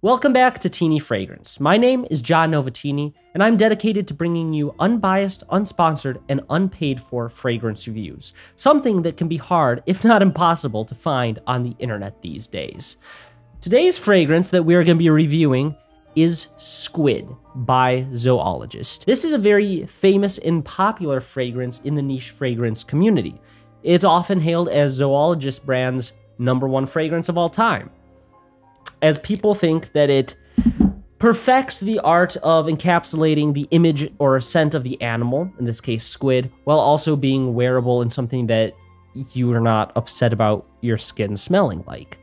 Welcome back to Tini Fragrance. My name is John Novatini, and I'm dedicated to bringing you unbiased, unsponsored, and unpaid for fragrance reviews, something that can be hard, if not impossible, to find on the internet these days. Today's fragrance that we are going to be reviewing is Squid by Zoologist. This is a very famous and popular fragrance in the niche fragrance community. It's often hailed as Zoologist brand's #1 fragrance of all time, as people think that it perfects the art of encapsulating the image or scent of the animal, in this case squid, while also being wearable and something that you are not upset about your skin smelling like.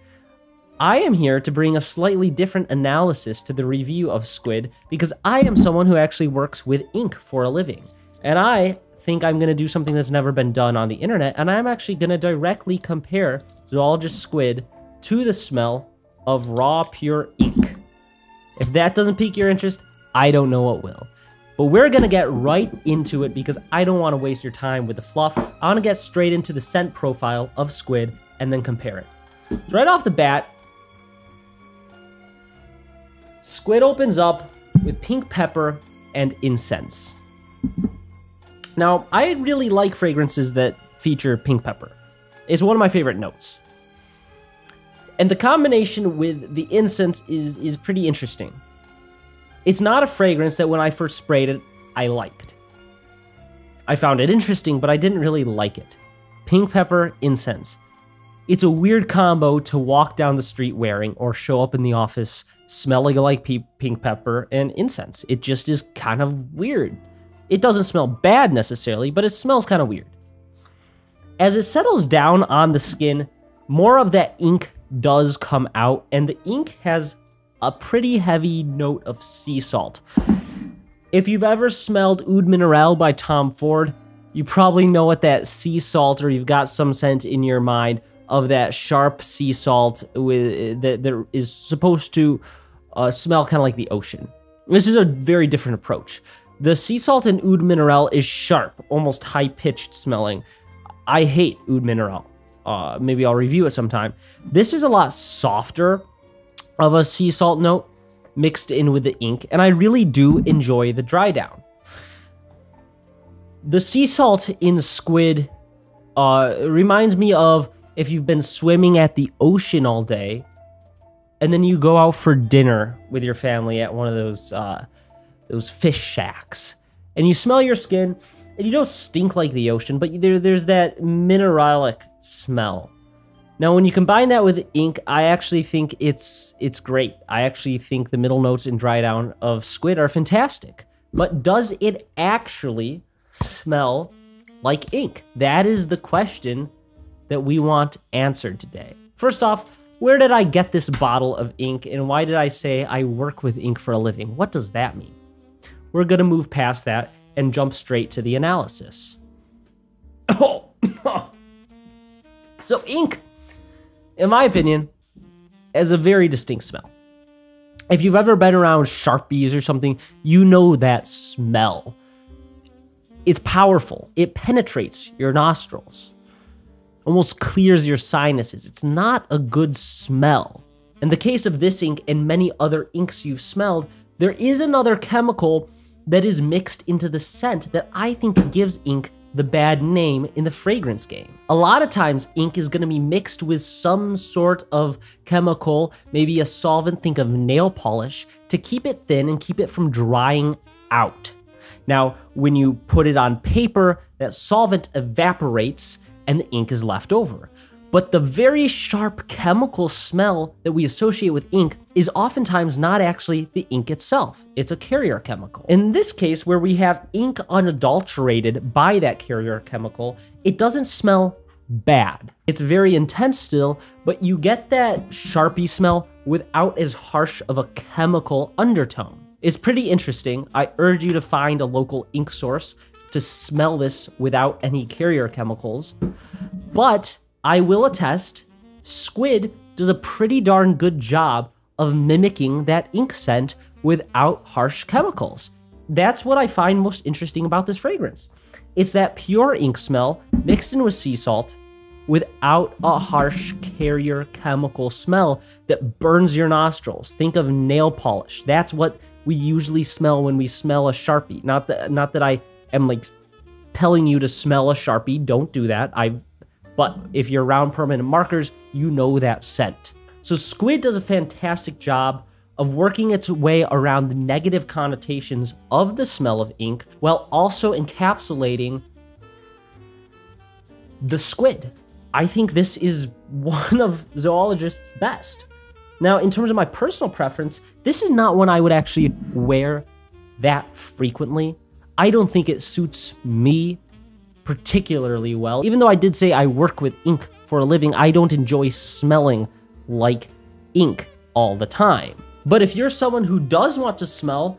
I am here to bring a slightly different analysis to the review of Squid because I am someone who actually works with ink for a living. And I think I'm going to do something that's never been done on the internet, and I'm actually going to directly compare Zoologist Squid to the smell of raw, pure ink. If that doesn't pique your interest, I don't know what will. But we're gonna get right into it because I don't want to waste your time with the fluff. I want to get straight into the scent profile of Squid and then compare it. So right off the bat, Squid opens up with pink pepper and incense. Now, I really like fragrances that feature pink pepper. It's one of my favorite notes. And the combination with the incense is pretty interesting. It's not a fragrance that when I first sprayed it, I liked. I found it interesting, but I didn't really like it. Pink pepper, incense. It's a weird combo to walk down the street wearing or show up in the office smelling like pink pepper and incense. It just is kind of weird. It doesn't smell bad necessarily, but it smells kind of weird. As it settles down on the skin, more of that ink does come out, and the ink has a pretty heavy note of sea salt. If you've ever smelled Oud Mineral by Tom Ford, you probably know what that sea salt, or you've got some scent in your mind of that sharp sea salt that is supposed to smell kind of like the ocean. This is a very different approach. The sea salt in Oud Mineral is sharp, almost high-pitched smelling. I hate Oud Mineral. Maybe I'll review it sometime. This is a lot softer of a sea salt note mixed in with the ink, and I really do enjoy the dry down. The sea salt in Squid reminds me of if you've been swimming at the ocean all day, and then you go out for dinner with your family at one of those fish shacks, and you smell your skin, and you don't stink like the ocean, but there's that mineralic smell. Now, when you combine that with ink, I actually think it's great. I actually think the middle notes and dry down of Squid are fantastic. But does it actually smell like ink? That is the question that we want answered today. First off, where did I get this bottle of ink, and why did I say I work with ink for a living? What does that mean? We're gonna move past that and jump straight to the analysis. So ink, in my opinion, has a very distinct smell. If you've ever been around Sharpies or something, you know that smell. It's powerful. It penetrates your nostrils, almost clears your sinuses. It's not a good smell. In the case of this ink and many other inks you've smelled, there is another chemical that is mixed into the scent that I think gives ink the bad name in the fragrance game. A lot of times, ink is gonna be mixed with some sort of chemical, maybe a solvent, think of nail polish, to keep it thin and keep it from drying out. Now, when you put it on paper, that solvent evaporates and the ink is left over. But the very sharp chemical smell that we associate with ink is oftentimes not actually the ink itself. It's a carrier chemical. In this case, where we have ink unadulterated by that carrier chemical, it doesn't smell bad. It's very intense still, but you get that Sharpie smell without as harsh of a chemical undertone. It's pretty interesting. I urge you to find a local ink source to smell this without any carrier chemicals. But I will attest, Squid does a pretty darn good job of mimicking that ink scent without harsh chemicals. That's what I find most interesting about this fragrance. It's that pure ink smell mixed in with sea salt without a harsh carrier chemical smell that burns your nostrils. Think of nail polish. That's what we usually smell when we smell a Sharpie. Not that I am like telling you to smell a Sharpie. Don't do that. But if you're around permanent markers, you know that scent. So Squid does a fantastic job of working its way around the negative connotations of the smell of ink while also encapsulating the squid. I think this is one of Zoologist's best. Now, in terms of my personal preference, this is not one I would actually wear that frequently. I don't think it suits me particularly well. Even though I did say I work with ink for a living, I don't enjoy smelling like ink all the time. But if you're someone who does want to smell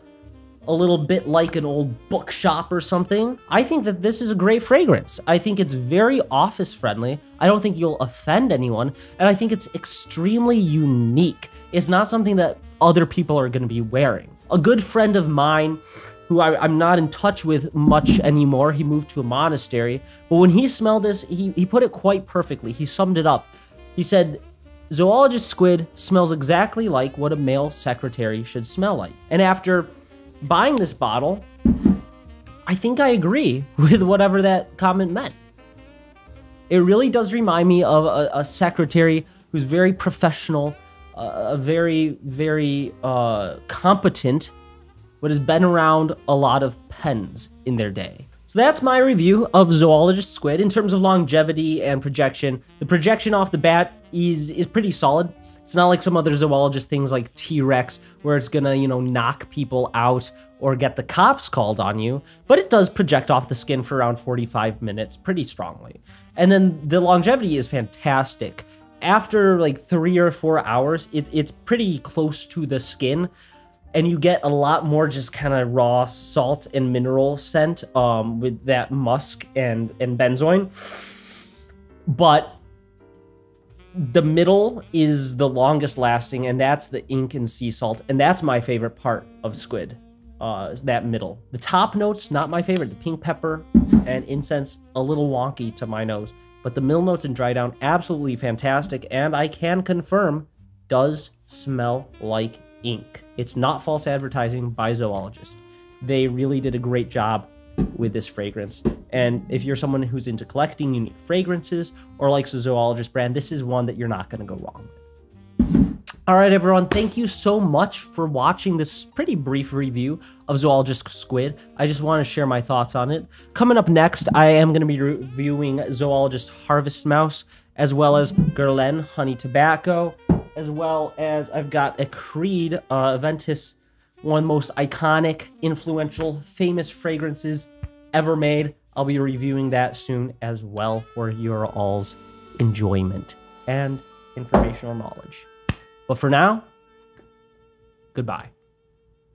a little bit like an old bookshop or something, I think that this is a great fragrance. I think it's very office friendly. I don't think you'll offend anyone. And I think it's extremely unique. It's not something that other people are gonna be wearing. A good friend of mine, who I'm not in touch with much anymore, he moved to a monastery, but when he smelled this, he put it quite perfectly. He summed it up. He said, Zoologist Squid smells exactly like what a male secretary should smell like. And after buying this bottle, I think I agree with whatever that comment meant. It really does remind me of a secretary who's very professional, very competent, but has been around a lot of pens in their day. So that's my review of Zoologist Squid. In terms of longevity and projection, the projection off the bat is pretty solid. It's not like some other zoologist things like T-Rex where it's gonna, knock people out or get the cops called on you, but it does project off the skin for around 45 minutes pretty strongly. And then the longevity is fantastic. After like 3 or 4 hours, it's pretty close to the skin, and you get a lot more just kind of raw salt and mineral scent with that musk and benzoin. But the middle is the longest lasting, and that's the ink and sea salt, and that's my favorite part of Squid, that middle. The top notes, not my favorite. The pink pepper and incense, a little wonky to my nose, but the middle notes and dry down, absolutely fantastic, and I can confirm, does smell like ink. It's not false advertising by Zoologist. They really did a great job with this fragrance. And if you're someone who's into collecting unique fragrances or likes a Zoologist brand, this is one that you're not going to go wrong with. All right, everyone, thank you so much for watching this pretty brief review of Zoologist Squid. I just want to share my thoughts on it. Coming up next, I am going to be reviewing Zoologist Harvest Mouse, as well as Guerlain Honey Tobacco, as well as I've got a Creed Aventus, one of the most iconic, influential, famous fragrances ever made. I'll be reviewing that soon as well for your all's enjoyment and informational knowledge. But for now, goodbye.